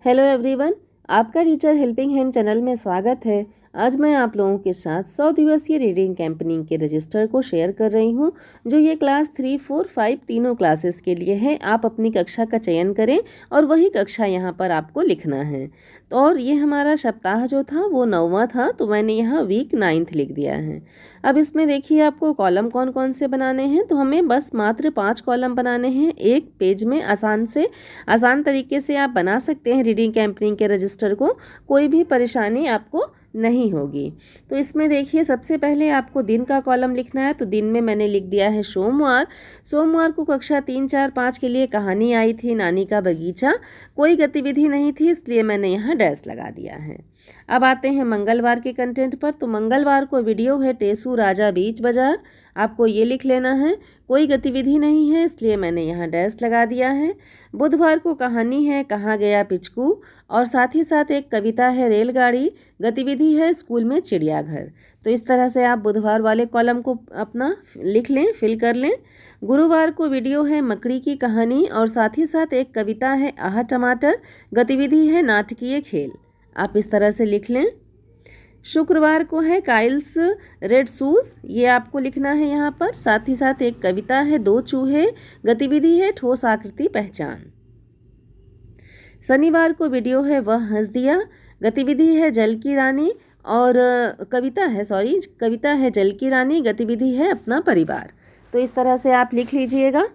Hello everyone, आपका teacher helping hand channel में स्वागत है। आज मैं आप लोगों के साथ 100 दिवसीय रीडिंग कैंपेनिंग के रजिस्टर को शेयर कर रही हूं, जो ये क्लास 3, 4, 5 तीनों क्लासेस के लिए है। आप अपनी कक्षा का चयन करें और वही कक्षा यहाँ पर आपको लिखना है। तो और ये हमारा सप्ताह जो था वो 9वां था, तो मैंने यहाँ वीक 9th लिख दिया है। अब इसमें देखिए आपको कॉलम कौन कौन से बनाने हैं। तो हमें बस मात्र 5 कॉलम बनाने हैं एक पेज में। आसान तरीके से आप बना सकते हैं रीडिंग कैंपेनिंग के रजिस्टर को, कोई भी परेशानी आपको नहीं होगी। तो इसमें देखिए सबसे पहले आपको दिन का कॉलम लिखना है। तो दिन में मैंने लिख दिया है सोमवार को कक्षा 3, 4, 5 के लिए कहानी आई थी नानी का बगीचा। कोई गतिविधि नहीं थी, इसलिए मैंने यहाँ डैश लगा दिया है। अब आते हैं मंगलवार के कंटेंट पर। तो मंगलवार को वीडियो है टेसू राजा बीच बाजार, आपको ये लिख लेना है। कोई गतिविधि नहीं है, इसलिए मैंने यहाँ डैश लगा दिया है। बुधवार को कहानी है कहाँ गया पिचकू, और साथ ही साथ एक कविता है रेलगाड़ी। गतिविधि है स्कूल में चिड़ियाघर। तो इस तरह से आप बुधवार वाले कॉलम को अपना लिख लें, फिल कर लें। गुरुवार को वीडियो है मकड़ी की कहानी, और साथ ही साथ एक कविता है आह टमाटर। गतिविधि है नाटकीय खेल। आप इस तरह से लिख लें। शुक्रवार को है काइल्स रेड शूज, ये आपको लिखना है यहाँ पर। साथ ही साथ एक कविता है दो चूहे। गतिविधि है ठोस आकृति पहचान। शनिवार को वीडियो है वह हंस दिया। गतिविधि है जल की रानी, और कविता है जल की रानी। गतिविधि है अपना परिवार। तो इस तरह से आप लिख लीजिएगा।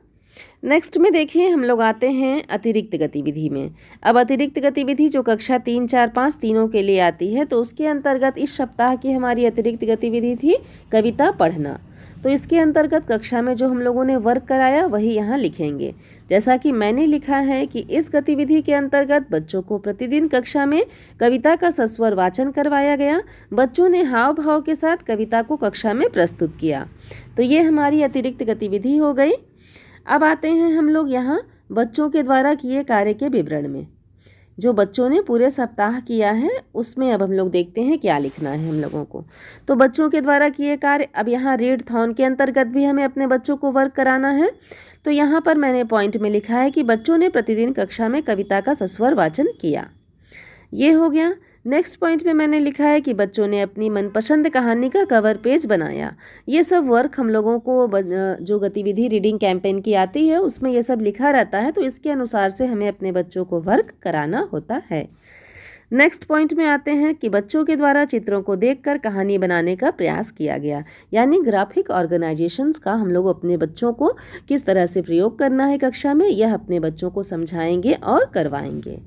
नेक्स्ट में देखिए हम लोग आते हैं अतिरिक्त गतिविधि में। अब अतिरिक्त गतिविधि जो कक्षा 3, 4, 5 तीनों के लिए आती है, तो उसके अंतर्गत इस सप्ताह की हमारी अतिरिक्त गतिविधि थी कविता पढ़ना। तो इसके अंतर्गत कक्षा में जो हम लोगों ने वर्क कराया वही यहाँ लिखेंगे। जैसा कि मैंने लिखा है कि इस गतिविधि के अंतर्गत बच्चों को प्रतिदिन कक्षा में कविता का सस्वर वाचन करवाया गया। बच्चों ने हाव भाव के साथ कविता को कक्षा में प्रस्तुत किया। तो ये हमारी अतिरिक्त गतिविधि हो गई। अब आते हैं हम लोग यहाँ बच्चों के द्वारा किए कार्य के विवरण में। जो बच्चों ने पूरे सप्ताह किया है उसमें अब हम लोग देखते हैं क्या लिखना है हम लोगों को। तो बच्चों के द्वारा किए कार्य, अब यहाँ रीड थॉन के अंतर्गत भी हमें अपने बच्चों को वर्क कराना है। तो यहाँ पर मैंने पॉइंट में लिखा है कि बच्चों ने प्रतिदिन कक्षा में कविता का सस्वर वाचन किया। ये हो गया। नेक्स्ट पॉइंट में मैंने लिखा है कि बच्चों ने अपनी मनपसंद कहानी का कवर पेज बनाया। ये सब वर्क हम लोगों को जो गतिविधि रीडिंग कैंपेन की आती है उसमें ये सब लिखा रहता है, तो इसके अनुसार से हमें अपने बच्चों को वर्क कराना होता है। नेक्स्ट पॉइंट में आते हैं कि बच्चों के द्वारा चित्रों को देखकर कहानी बनाने का प्रयास किया गया, यानी ग्राफिक ऑर्गेनाइजेशंस का हम लोग अपने बच्चों को किस तरह से प्रयोग करना है कक्षा में, यह अपने बच्चों को समझाएंगे और करवाएंगे।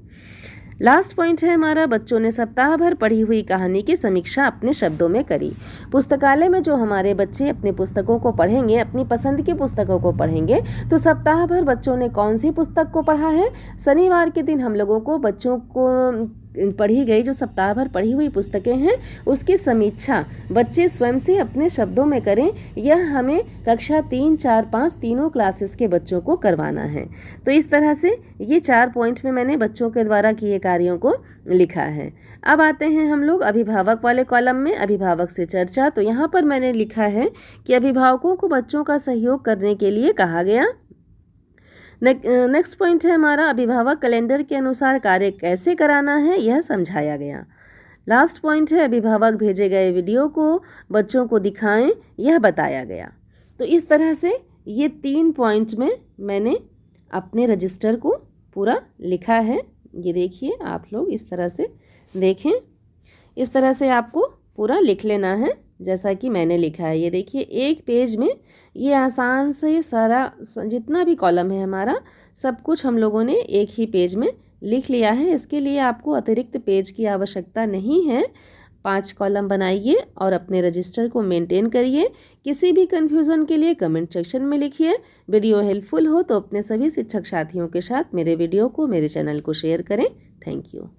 लास्ट पॉइंट है हमारा, बच्चों ने सप्ताह भर पढ़ी हुई कहानी की समीक्षा अपने शब्दों में करी। पुस्तकालय में जो हमारे बच्चे अपनी पुस्तकों को पढ़ेंगे, अपनी पसंद की पुस्तकों को पढ़ेंगे, तो सप्ताह भर बच्चों ने कौन सी पुस्तक को पढ़ा है। शनिवार के दिन हम लोगों को बच्चों को पढ़ी गई जो सप्ताह भर पढ़ी हुई पुस्तकें हैं उसकी समीक्षा बच्चे स्वयं से अपने शब्दों में करें। यह हमें कक्षा 3, 4, 5 तीनों क्लासेस के बच्चों को करवाना है। तो इस तरह से ये 4 पॉइंट में मैंने बच्चों के द्वारा किए कार्यों को लिखा है। अब आते हैं हम लोग अभिभावक वाले कॉलम में, अभिभावक से चर्चा। तो यहाँ पर मैंने लिखा है कि अभिभावकों को बच्चों का सहयोग करने के लिए कहा गया। नेक्स्ट पॉइंट है हमारा, अभिभावक कैलेंडर के अनुसार कार्य कैसे कराना है यह समझाया गया। लास्ट पॉइंट है अभिभावक भेजे गए वीडियो को बच्चों को दिखाएं, यह बताया गया। तो इस तरह से ये 3 पॉइंट्स में मैंने अपने रजिस्टर को पूरा लिखा है। ये देखिए आप लोग इस तरह से देखें, इस तरह से आपको पूरा लिख लेना है जैसा कि मैंने लिखा है। ये देखिए एक पेज में ये आसान से सारा जितना भी कॉलम है हमारा सब कुछ हम लोगों ने एक ही पेज में लिख लिया है। इसके लिए आपको अतिरिक्त पेज की आवश्यकता नहीं है। 5 कॉलम बनाइए और अपने रजिस्टर को मेंटेन करिए। किसी भी कन्फ्यूज़न के लिए कमेंट सेक्शन में लिखिए। वीडियो हेल्पफुल हो तो अपने सभी शिक्षक साथियों के साथ मेरे वीडियो को, मेरे चैनल को शेयर करें। Thank you.